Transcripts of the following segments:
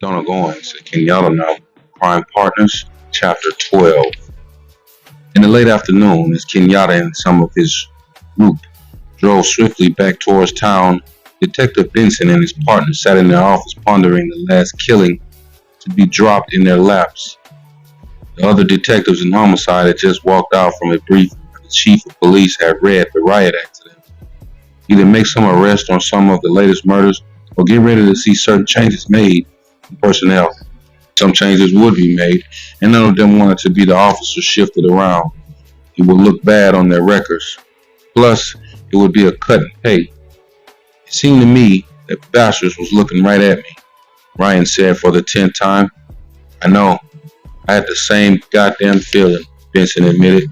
Goines and Kenyatta now, Crime Partners, Chapter 12. In the late afternoon, as Kenyatta and some of his group drove swiftly back towards town, Detective Benson and his partner sat in their office pondering the last killing to be dropped in their laps. The other detectives in homicide had just walked out from a briefing where the chief of police had read the riot act to them. Either make some arrest on some of the latest murders or get ready to see certain changes made in personnel. Some changes would be made, and none of them wanted to be the officers shifted around. It would look bad on their records. Plus, it would be a cut in pay. It seemed to me that Bastards was looking right at me, Ryan said for the 10th time. I know. I had the same goddamn feeling, Benson admitted.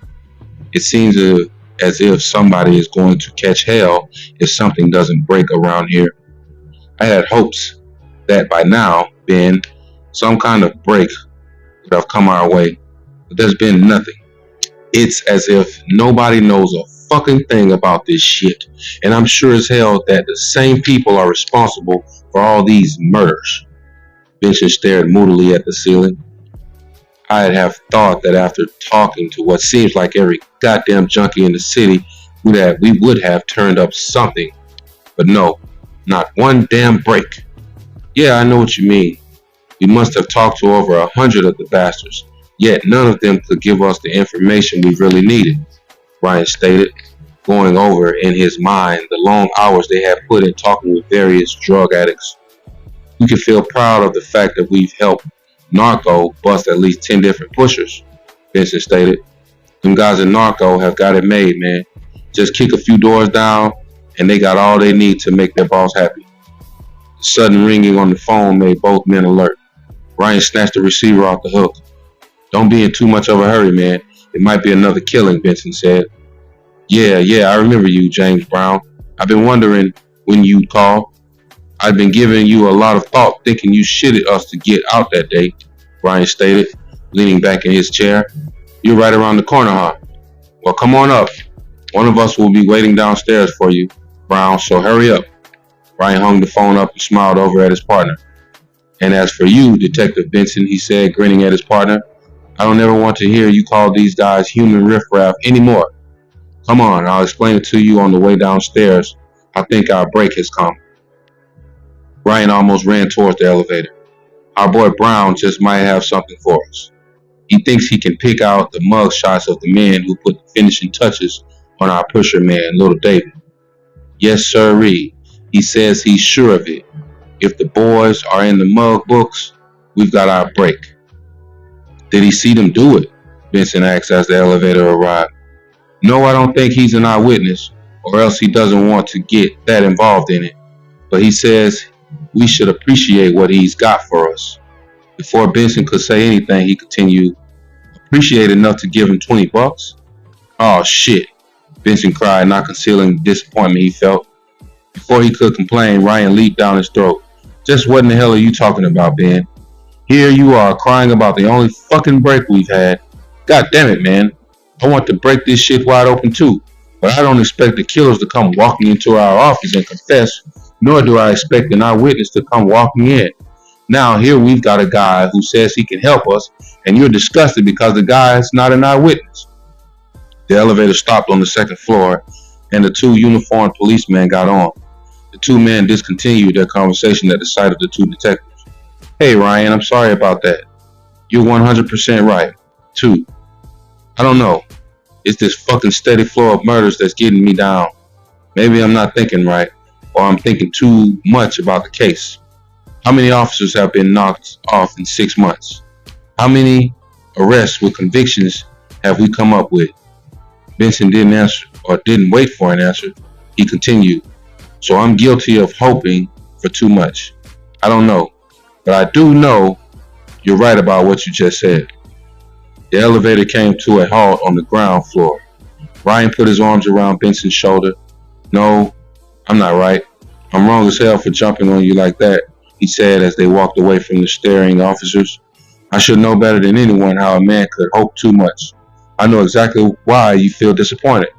It seems as if somebody is going to catch hell if something doesn't break around here. I had hopes that by now, Ben, some kind of break would have come our way, but there's been nothing. It's as if nobody knows a fucking thing about this shit, and I'm sure as hell that the same people are responsible for all these murders. Benson stared moodily at the ceiling. I'd have thought that after talking to what seems like every goddamn junkie in the city, we would have turned up something. But no, not one damn break. Yeah, I know what you mean. We must have talked to over 100 of the bastards, yet none of them could give us the information we really needed, Ryan stated, going over in his mind the long hours they had put in talking with various drug addicts. We can feel proud of the fact that we've helped Narco bust at least 10 different pushers, Benson stated. Them guys in Narco have got it made, man. Just kick a few doors down, and they got all they need to make their boss happy. The sudden ringing on the phone made both men alert. Ryan snatched the receiver off the hook. Don't be in too much of a hurry, man. It might be another killing, Benson said. Yeah, I remember you, James Brown. I've been wondering when you'd call. I've been giving you a lot of thought thinking you shitted us to get out that day, Ryan stated, leaning back in his chair. You're right around the corner, huh? Well, come on up. One of us will be waiting downstairs for you, Brown, so hurry up. Ryan hung the phone up and smiled over at his partner. And as for you, Detective Benson, he said, grinning at his partner, I don't ever want to hear you call these guys human riffraff anymore. Come on, I'll explain it to you on the way downstairs. I think our break has come. Ryan almost ran towards the elevator. Our boy Brown just might have something for us. He thinks he can pick out the mug shots of the men who put the finishing touches on our pusher man, Little David. Yes, sirree. He says he's sure of it. If the boys are in the mug books, we've got our break. Did he see them do it? Benson asked as the elevator arrived. No, I don't think he's an eyewitness, or else he doesn't want to get that involved in it. But he says we should appreciate what he's got for us. Before Benson could say anything, he continued, appreciate enough to give him $20? Oh shit, Benson cried, not concealing the disappointment he felt. Before he could complain, Ryan leaped down his throat. Just what in the hell are you talking about, Ben? Here you are crying about the only fucking break we've had. God damn it, man. I want to break this shit wide open too, but I don't expect the killers to come walking into our office and confess, nor do I expect an eyewitness to come walking in. Now here we've got a guy who says he can help us, and you're disgusted because the guy is not an eyewitness. The elevator stopped on the second floor, and the two uniformed policemen got on. The two men discontinued their conversation at the sight of the two detectives. Hey Ryan, I'm sorry about that. You're 100% right. Too. I don't know. It's this fucking steady flow of murders that's getting me down. Maybe I'm not thinking right, or I'm thinking too much about the case. How many officers have been knocked off in 6 months? How many arrests with convictions have we come up with? Benson didn't answer, or didn't wait for an answer. He continued. So I'm guilty of hoping for too much. I don't know, but I do know you're right about what you just said. The elevator came to a halt on the ground floor. Ryan put his arms around Benson's shoulder. No, I'm not right. I'm wrong as hell for jumping on you like that, he said as they walked away from the staring officers. I should know better than anyone how a man could hope too much. I know exactly why you feel disappointed.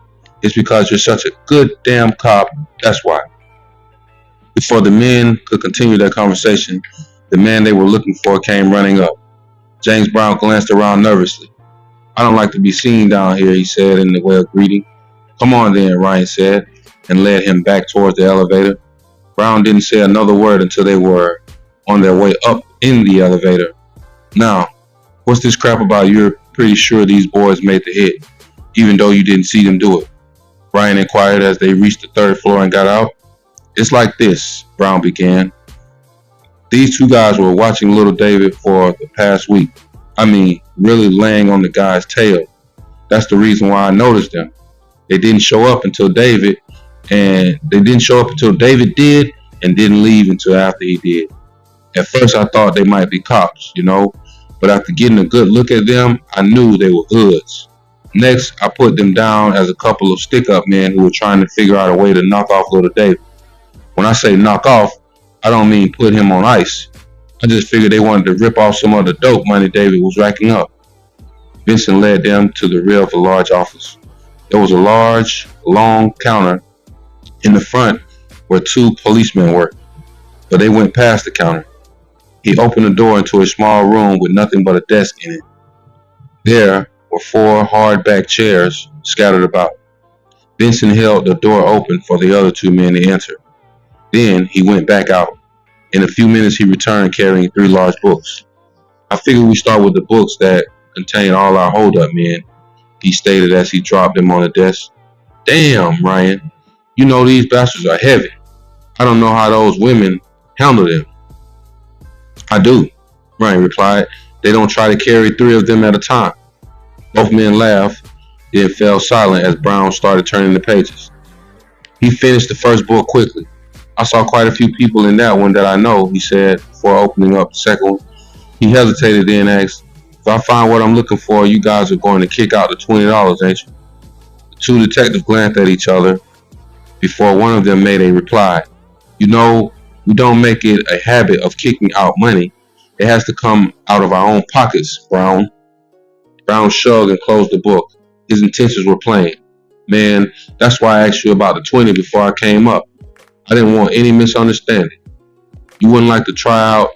It's because you're such a good damn cop, that's why. Before the men could continue their conversation, The man they were looking for came running up. James Brown glanced around nervously. "I don't like to be seen down here," he said in the way of greeting. "Come on then," Ryan said, and led him back towards the elevator. Brown didn't say another word until they were on their way up in the elevator. "Now, what's this crap about you're pretty sure these boys made the hit, even though you didn't see them do it?" Ryan inquired as they reached the third floor and got out. "It's like this," Brown began. "These two guys were watching little David for the past week. I mean, really laying on the guy's tail. That's the reason why I noticed them. They didn't show up until David did, and didn't leave until after he did. At first I thought they might be cops, but after getting a good look at them, I knew they were hoods. Next, I put them down as a couple of stick-up men who were trying to figure out a way to knock off little David. When I say knock off, I don't mean put him on ice. I just figured they wanted to rip off some of the dope money David was racking up." Vincent led them to the rear of the large office. There was a large, long counter in the front where two policemen worked, but they went past the counter. He opened the door into a small room with nothing but a desk in it. There were 4 hard-back chairs scattered about. Vincent held the door open for the other 2 men to enter. Then he went back out. In a few minutes he returned carrying 3 large books. "I figured we start with the books that contain all our hold-up men," he stated as he dropped them on the desk. "Damn, Ryan, these bastards are heavy. I don't know how those women handle them." "I do," Ryan replied. "They don't try to carry 3 of them at a time." Both men laughed, then fell silent as Brown started turning the pages. He finished the first book quickly. "I saw quite a few people in that one that I know," he said before opening up the second one. He hesitated, then asked, "If I find what I'm looking for, you guys are going to kick out the $20, ain't you?" The 2 detectives glanced at each other before one of them made a reply. We don't make it a habit of kicking out money. It has to come out of our own pockets, Brown." Brown shrugged and closed the book. His intentions were plain. "Man, that's why I asked you about the 20 before I came up. I didn't want any misunderstanding. You wouldn't like to try out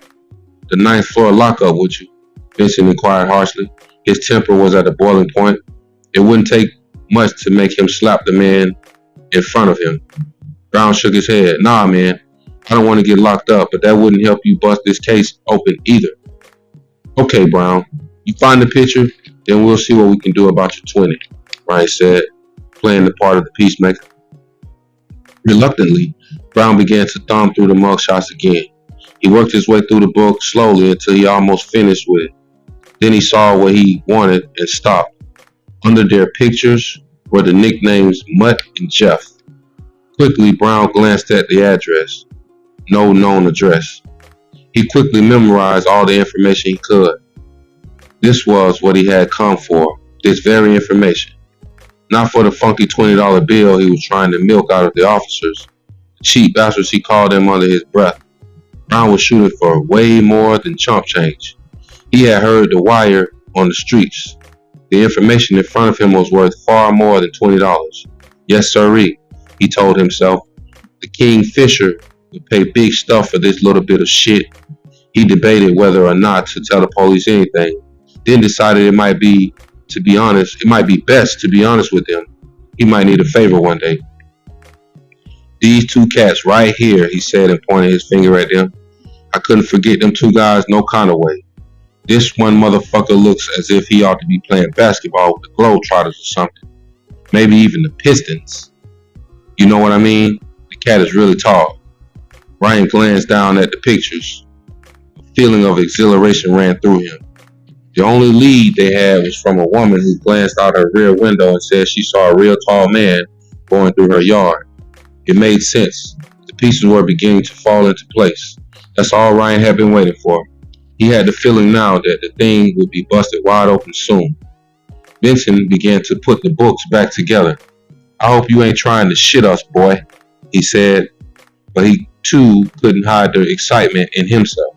the 9th floor lockup, would you?" Vincent inquired harshly. His temper was at a boiling point. It wouldn't take much to make him slap the man in front of him. Brown shook his head. "Nah, man. I don't want to get locked up, but that wouldn't help you bust this case open either." "Okay, Brown. You find the picture, then we'll see what we can do about your 20, Ryan said, playing the part of the peacemaker. Reluctantly, Brown began to thumb through the mugshots again. He worked his way through the book slowly until he almost finished with it. Then he saw what he wanted and stopped. Under their pictures were the nicknames Mutt and Jeff. Quickly, Brown glanced at the address. No known address. He quickly memorized all the information he could. This was what he had come for, this very information. Not for the funky $20 bill he was trying to milk out of the officers. The cheap bastards, he called them under his breath. Brown was shooting for way more than chump change. He had heard the wire on the streets. The information in front of him was worth far more than $20. Yes, sirree, he told himself. The Kingfisher would pay big stuff for this little bit of shit. He debated whether or not to tell the police anything, then decided it might be best to be honest with them. He might need a favor one day. "These 2 cats right here," he said and pointed his finger at them. "I couldn't forget them 2 guys no kind of way. This one motherfucker looks as if he ought to be playing basketball with the Globetrotters or something. Maybe even the Pistons. You know what I mean? The cat is really tall." Ryan glanced down at the pictures. A feeling of exhilaration ran through him. The only lead they had was from a woman who glanced out her rear window and said she saw a real tall man going through her yard. It made sense. The pieces were beginning to fall into place. That's all Ryan had been waiting for. He had the feeling now that the thing would be busted wide open soon. Vincent began to put the books back together. "I hope you ain't trying to shit us, boy," he said, but he too couldn't hide the excitement in himself.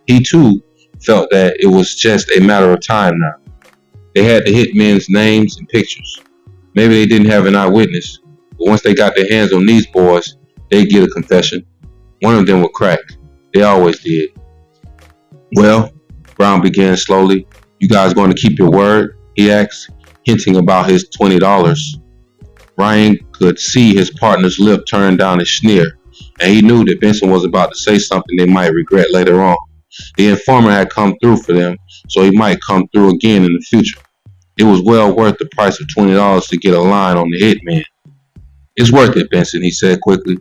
He too felt that it was just a matter of time now. They had the hit men's names and pictures. Maybe they didn't have an eyewitness, but once they got their hands on these boys, they'd get a confession. One of them would crack. They always did. Well, Brown began slowly. You guys going to keep your word? He asked, hinting about his $20. Ryan could see his partner's lip turn down a sneer, and he knew that Benson was about to say something they might regret later on. The informer had come through for them, so he might come through again in the future. It was well worth the price of $20 to get a line on the hitman. It's worth it, Benson, he said quickly.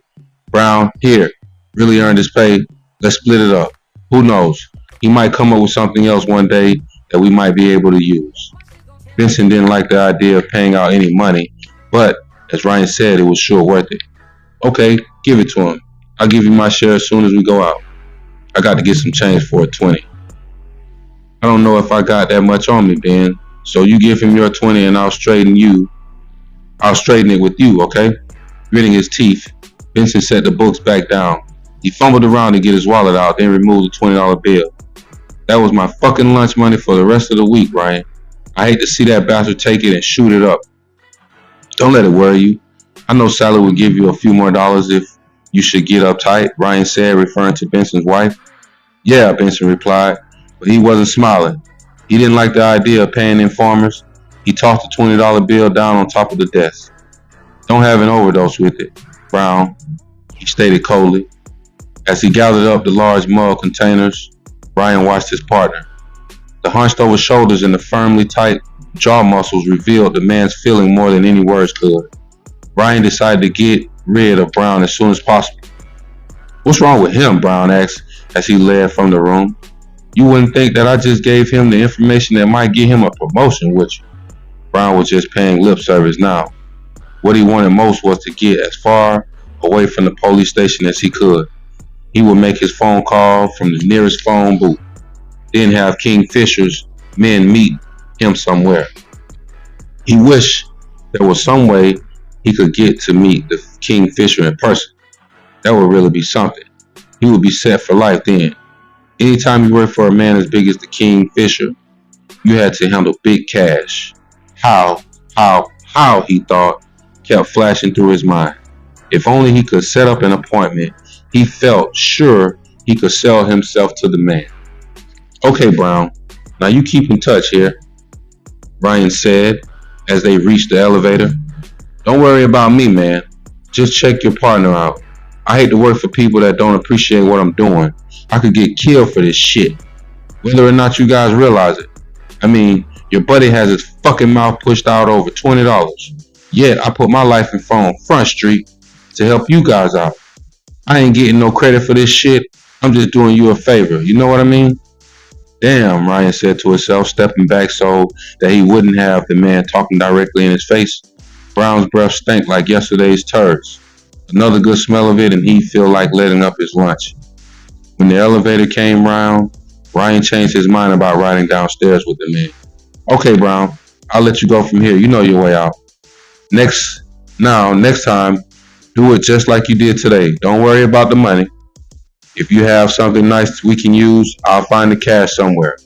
Brown, here, really earned his pay. Let's split it up. Who knows? He might come up with something else one day that we might be able to use. Benson didn't like the idea of paying out any money, but as Ryan said, it was sure worth it. Okay, give it to him. I'll give you my share as soon as we go out. I got to get some change for a 20. I don't know if I got that much on me, Ben. So you give him your 20 and I'll straighten it with you, okay? Gritting his teeth, Benson set the books back down. He fumbled around to get his wallet out, then removed the $20 bill. That was my fucking lunch money for the rest of the week, Ryan. I hate to see that bastard take it and shoot it up. Don't let it worry you. I know Sally will give you a few more dollars if you should get uptight, Ryan said, referring to Benson's wife. Yeah, Benson replied, but he wasn't smiling. He didn't like the idea of paying informers. He tossed the $20 bill down on top of the desk. Don't have an overdose with it, Brown, he stated coldly. As he gathered up the large mug containers, Ryan watched his partner. The hunched over shoulders and the firmly tight jaw muscles revealed the man's feeling more than any words could. Ryan decided to get rid of Brown as soon as possible. What's wrong with him? Brown asked as he led from the room. You wouldn't think that I just gave him the information that might get him a promotion, would you? Brown was just paying lip service now. What he wanted most was to get as far away from the police station as he could. He would make his phone call from the nearest phone booth, then have King Fisher's men meet him somewhere. He wished there was some way he could get to meet the King Fisher in person. That would really be something. He would be set for life then. Anytime you worked for a man as big as the King Fisher, you had to handle big cash. How, he thought, kept flashing through his mind. If only he could set up an appointment, he felt sure he could sell himself to the man. Okay, Brown, now you keep in touch here, Ryan said as they reached the elevator. Don't worry about me, man. Just check your partner out. I hate to work for people that don't appreciate what I'm doing. I could get killed for this shit, whether or not you guys realize it. I mean, your buddy has his fucking mouth pushed out over $20. Yet I put my life in Front Street to help you guys out. I ain't getting no credit for this shit. I'm just doing you a favor. You know what I mean? Damn, Ryan said to himself, stepping back so that he wouldn't have the man talking directly in his face. Brown's breath stank like yesterday's turds. Another good smell of it and he'd feel like letting up his lunch. When the elevator came round, Ryan changed his mind about riding downstairs with the man. Okay, Brown, I'll let you go from here. You know your way out. Next time, do it just like you did today. Don't worry about the money. If you have something nice we can use, I'll find the cash somewhere.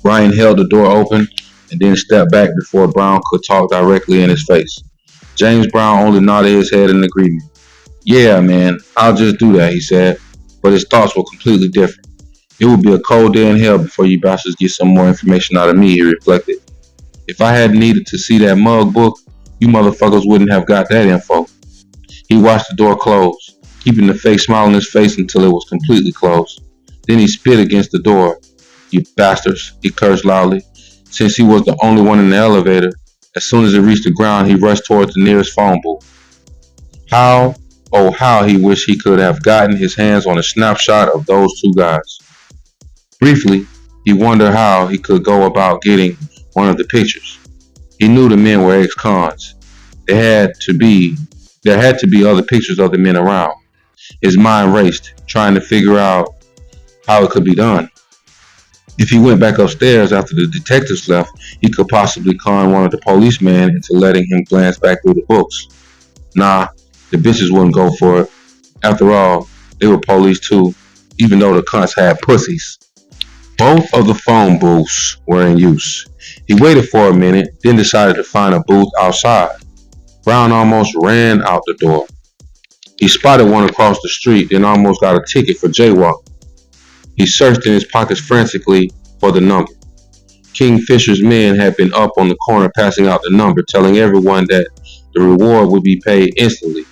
Ryan held the door open and then stepped back before Brown could talk directly in his face. James Brown only nodded his head in agreement. Yeah, man, I'll just do that, he said, but his thoughts were completely different. It would be a cold day in hell before you bastards get some more information out of me, he reflected. If I hadn't needed to see that mug book, you motherfuckers wouldn't have got that info. He watched the door close, keeping the fake smile on his face until it was completely closed. Then he spit against the door. You bastards, he cursed loudly. Since he was the only one in the elevator, as soon as it reached the ground, he rushed towards the nearest phone booth. How he wished he could have gotten his hands on a snapshot of those two guys. Briefly, he wondered how he could go about getting one of the pictures. He knew the men were ex-cons. There had to be other pictures of the men around. His mind raced, trying to figure out how it could be done. If he went back upstairs after the detectives left, he could possibly con one of the policemen into letting him glance back through the books. Nah, the bitches wouldn't go for it. After all, they were police too, even though the cunts had pussies. Both of the phone booths were in use. He waited for a minute, then decided to find a booth outside. Brown almost ran out the door. He spotted one across the street, then almost got a ticket for jaywalking. He searched in his pockets frantically for the number. King Fisher's men had been up on the corner passing out the number, telling everyone that the reward would be paid instantly.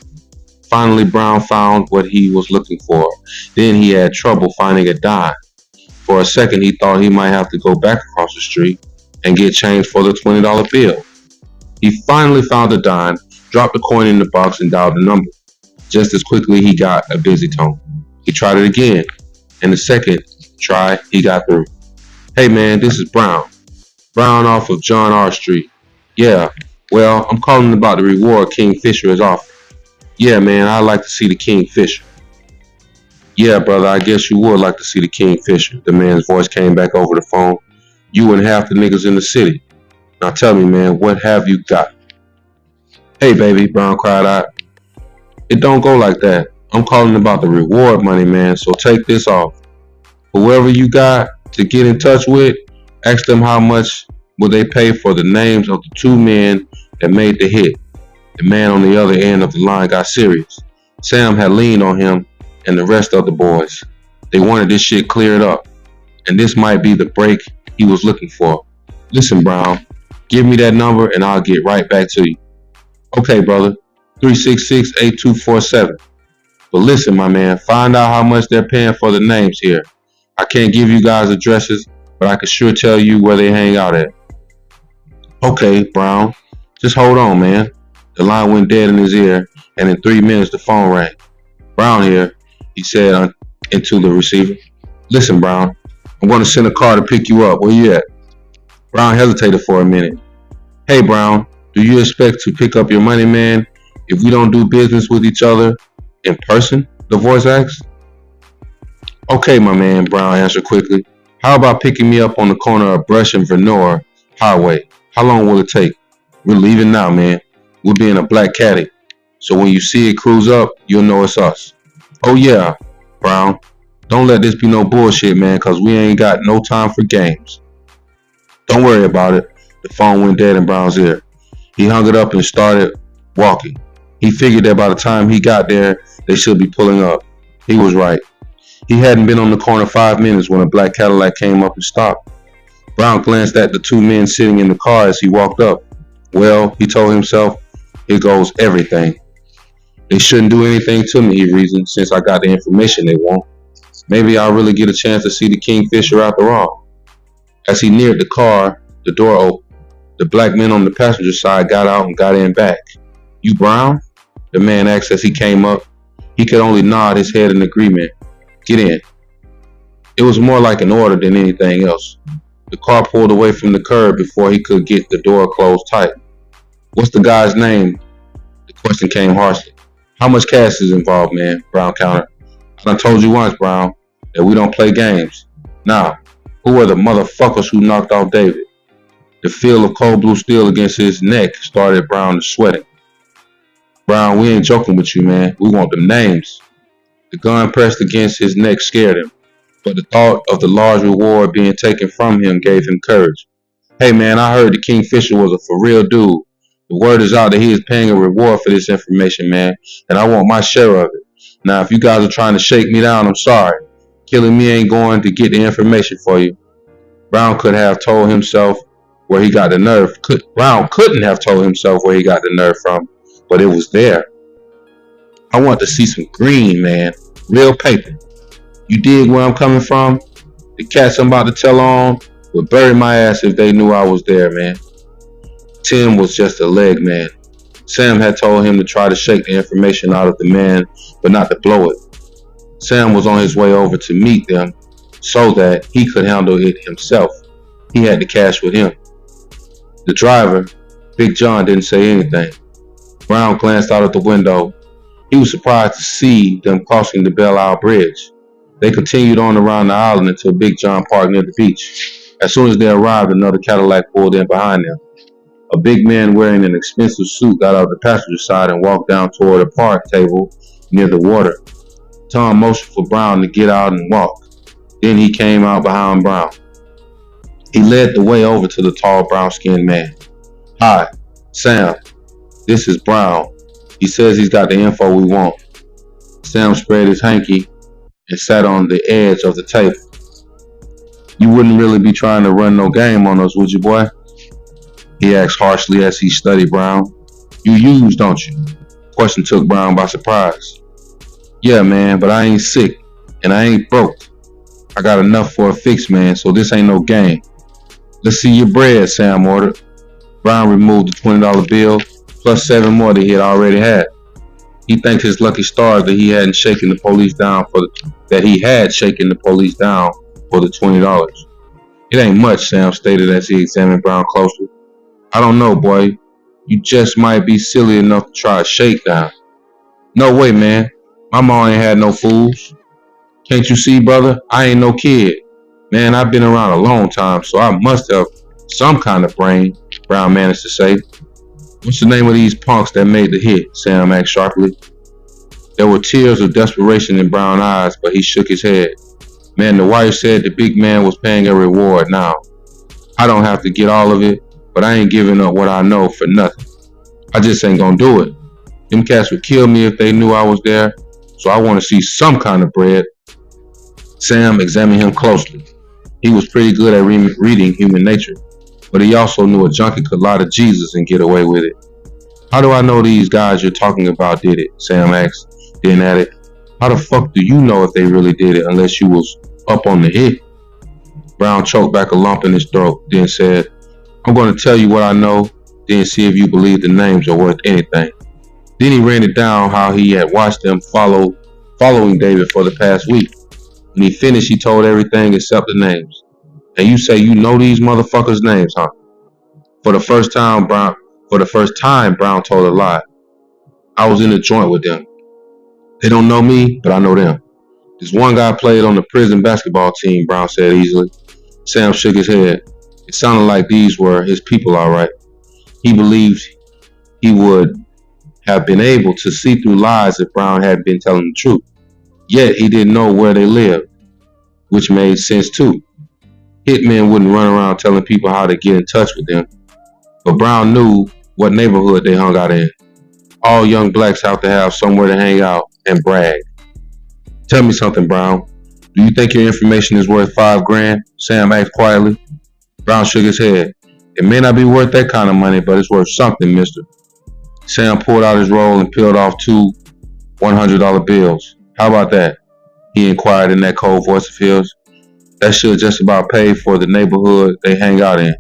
Finally, Brown found what he was looking for. Then he had trouble finding a dime. For a second, he thought he might have to go back across the street and get change for the $20 bill. He finally found a dime, dropped the coin in the box, and dialed the number. Just as quickly, he got a busy tone. He tried it again, and the second try, he got through. "Hey man, this is Brown. Brown off of John R. Street. Yeah, well, I'm calling about the reward King Fisher has offered." "Yeah, man, I'd like to see the King Fisher." "Yeah, brother, I guess you would like to see the King Fisher." The man's voice came back over the phone. "You and half the niggas in the city. Now tell me, man, what have you got?" "Hey, baby," Brown cried out. "It don't go like that. I'm calling about the reward money, man, so take this off. Whoever you got to get in touch with, ask them how much will they pay for the names of the two men that made the hit." The man on the other end of the line got serious. Sam had leaned on him and the rest of the boys. They wanted this shit cleared up, and this might be the break he was looking for. "Listen, Brown, give me that number and I'll get right back to you." "Okay, brother, 366-8247. But listen, my man, find out how much they're paying for the names here. I can't give you guys addresses, but I can sure tell you where they hang out at." "Okay, Brown, just hold on, man." The line went dead in his ear, and in 3 minutes the phone rang. "Brown here," he said into the receiver. "Listen, Brown, I'm going to send a car to pick you up. Where you at?" Brown hesitated for a minute. "Hey, Brown, do you expect to pick up your money, man, if we don't do business with each other in person?" the voice asked. "Okay, my man," Brown answered quickly. "How about picking me up on the corner of Brush and Venor Highway? How long will it take?" "We're leaving now, man. We'll be in a black caddy. So when you see it cruise up, you'll know it's us." "Oh yeah, Brown. Don't let this be no bullshit, man, cause we ain't got no time for games." "Don't worry about it." The phone went dead in Brown's ear. He hung it up and started walking. He figured that by the time he got there, they should be pulling up. He was right. He hadn't been on the corner 5 minutes when a black Cadillac came up and stopped. Brown glanced at the two men sitting in the car as he walked up. Well, he told himself, here goes everything. They shouldn't do anything to me, he reasoned, since I got the information they want. Maybe I'll really get a chance to see the Kingfisher after all. As he neared the car, the door opened. The black man on the passenger side got out and got in back. "You Brown?" the man asked as he came up. He could only nod his head in agreement. "Get in." It was more like an order than anything else. The car pulled away from the curb before he could get the door closed tight. "What's the guy's name?" The question came harshly. "How much cash is involved, man?" Brown countered. "I done told you once, Brown, that we don't play games. Now, who are the motherfuckers who knocked off David?" The feel of cold blue steel against his neck started Brown to sweating. "Brown, we ain't joking with you, man. We want them names." The gun pressed against his neck scared him, but the thought of the large reward being taken from him gave him courage. "Hey, man, I heard the Kingfisher was a for real dude. The word is out that he is paying a reward for this information, man, and I want my share of it. Now, if you guys are trying to shake me down, I'm sorry. Killing me ain't going to get the information for you." Brown could have told himself where he got the nerve. Brown couldn't have told himself where he got the nerve from, but it was there. "I want to see some green, man. Real paper. You dig where I'm coming from? The cats I'm about to tell on would bury my ass if they knew I was there, man." Tim was just a leg man. Sam had told him to try to shake the information out of the man, but not to blow it. Sam was on his way over to meet them so that he could handle it himself. He had the cash with him. The driver, Big John, didn't say anything. Brown glanced out of the window. He was surprised to see them crossing the Belle Isle Bridge. They continued on around the island until Big John parked near the beach. As soon as they arrived, another Cadillac pulled in behind them. A big man wearing an expensive suit got out of the passenger side and walked down toward a park table near the water. Tom motioned for Brown to get out and walk. Then he came out behind Brown. He led the way over to the tall, brown-skinned man. "Hi, Sam. This is Brown. He says he's got the info we want." Sam spread his hanky and sat on the edge of the table. You wouldn't really be trying to run no game on us, would you, boy? He asked harshly as he studied Brown. You use, don't you? Question took Brown by surprise. Yeah, man, but I ain't sick, and I ain't broke. I got enough for a fix, man, so this ain't no game. Let's see your bread, Sam ordered. Brown removed the $20 bill, plus 7 more that he had already had. He thanked his lucky stars that he had shaken the police down for the $20. It ain't much, Sam stated as he examined Brown closely. I don't know, boy. You just might be silly enough to try a shakedown. No way, man. My ma ain't had no fools. Can't you see, brother? I ain't no kid. Man, I've been around a long time, so I must have some kind of brain, Brown managed to say. What's the name of these punks that made the hit? Sam asked sharply. There were tears of desperation in Brown's eyes, but he shook his head. Man, the wife said the big man was paying a reward now. I don't have to get all of it, but I ain't giving up what I know for nothing. I just ain't gonna do it. Them cats would kill me if they knew I was there, so I want to see some kind of bread. Sam examined him closely. He was pretty good at reading human nature, but he also knew a junkie could lie to Jesus and get away with it. How do I know these guys you're talking about did it? Sam asked, then added, how the fuck do you know if they really did it unless you was up on the hit? Brown choked back a lump in his throat, then said, I'm going to tell you what I know, then see if you believe the names are worth anything. Then he ran it down how he had watched them following David for the past week. When he finished, he told everything except the names. And you say you know these motherfuckers' names, huh? For the first time, Brown told a lie. I was in the joint with them. They don't know me, but I know them. This one guy played on the prison basketball team, Brown said easily. Sam shook his head. It sounded like these were his people, all right. He believed he would have been able to see through lies if Brown had been telling the truth. Yet he didn't know where they lived, which made sense too. Hitmen wouldn't run around telling people how to get in touch with them. But Brown knew what neighborhood they hung out in. All young blacks have to have somewhere to hang out and brag. Tell me something, Brown. Do you think your information is worth $5,000? Sam asked quietly. Brown shook his head. It may not be worth that kind of money, but it's worth something, mister. Sam pulled out his roll and peeled off 2 $100 bills. How about that? He inquired in that cold voice of his. That should just about pay for the neighborhood they hang out in.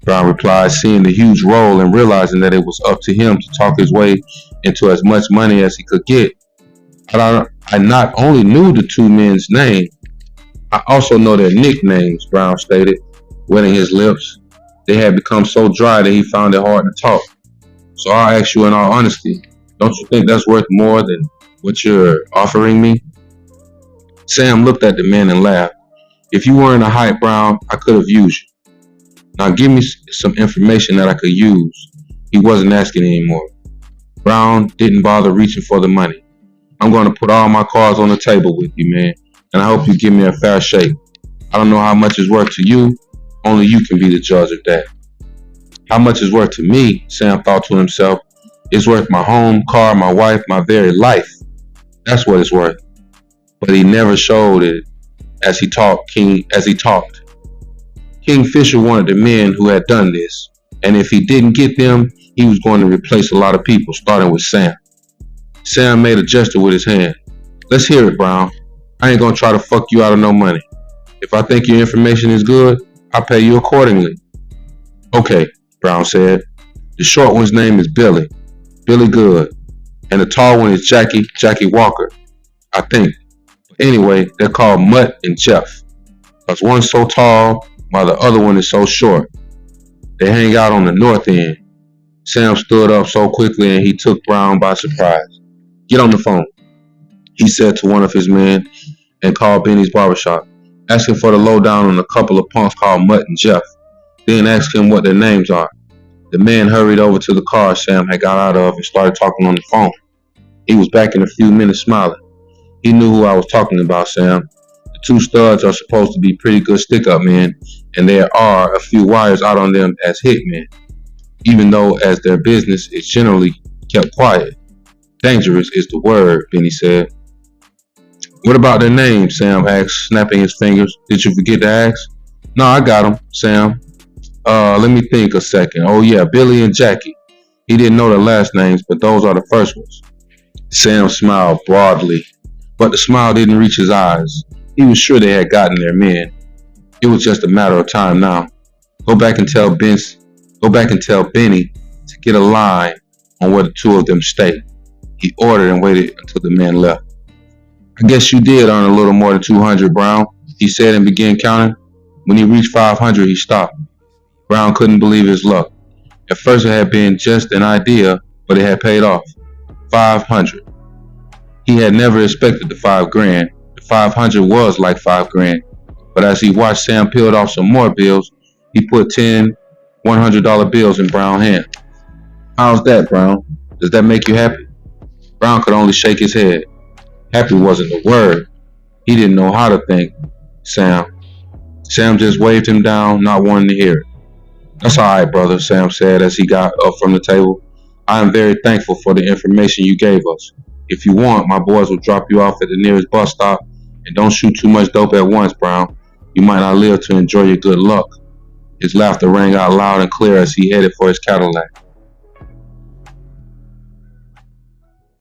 Brown replied, seeing the huge roll and realizing that it was up to him to talk his way into as much money as he could get. I not only knew the 2 men's name, I also know their nicknames, Brown stated, wetting his lips. They had become so dry that he found it hard to talk. So I'll ask you in all honesty, don't you think that's worth more than what you're offering me? Sam looked at the man and laughed. If you weren't a hype, Brown, I could have used you. Now give me some information that I could use. He wasn't asking anymore. Brown didn't bother reaching for the money. I'm going to put all my cards on the table with you, man, and I hope you give me a fair shake. I don't know how much it's worth to you. Only you can be the judge of that. How much is worth to me, Sam thought to himself. It's worth my home, car, my wife, my very life. That's what it's worth. But he never showed it as he talked. King Fisher wanted the men who had done this, and if he didn't get them, he was going to replace a lot of people, starting with Sam. Sam made a gesture with his hand. Let's hear it, Brown. I ain't gonna try to fuck you out of no money. If I think your information is good, I'll pay you accordingly. Okay, Brown said. The short one's name is Billy Good, and the tall one is Jackie Walker, I think. But anyway, they're called Mutt and Jeff, because one's so tall while the other one is so short. They hang out on the north end. Sam stood up so quickly and he took Brown by surprise. Get on the phone, he said to one of his men, and called Benny's barbershop, asking for the lowdown on a couple of punks called Mutt and Jeff. Then asked him what their names are. The man hurried over to the car Sam had got out of and started talking on the phone. He was back in a few minutes smiling. He knew who I was talking about, Sam. The 2 studs are supposed to be pretty good stick-up men, and there are a few wires out on them as hitmen, even though as their business is generally kept quiet. Dangerous is the word, Benny said. What about their names? Sam asked, snapping his fingers. Did you forget to ask? No, I got 'em, Sam. Let me think a second. Oh yeah, Billy and Jackie. He didn't know their last names, but those are the first ones. Sam smiled broadly, but the smile didn't reach his eyes. He was sure they had gotten their men. It was just a matter of time now. Go back and tell Benny to get a line on where the two of them stay. He ordered and waited until the men left. I guess you did earn a little more than 200, Brown, he said and began counting. When he reached 500, he stopped. Brown couldn't believe his luck. At first it had been just an idea, but it had paid off. 500. He had never expected the 5 grand. The 500 was like 5 grand. But as he watched Sam peel off some more bills, he put 10 $100 bills in Brown's hand. How's that, Brown? Does that make you happy? Brown could only shake his head. Happy wasn't the word. He didn't know how to thank Sam. Sam just waved him down, not wanting to hear it. That's all right, brother, Sam said as he got up from the table. I am very thankful for the information you gave us. If you want, my boys will drop you off at the nearest bus stop, and don't shoot too much dope at once, Brown. You might not live to enjoy your good luck. His laughter rang out loud and clear as he headed for his Cadillac.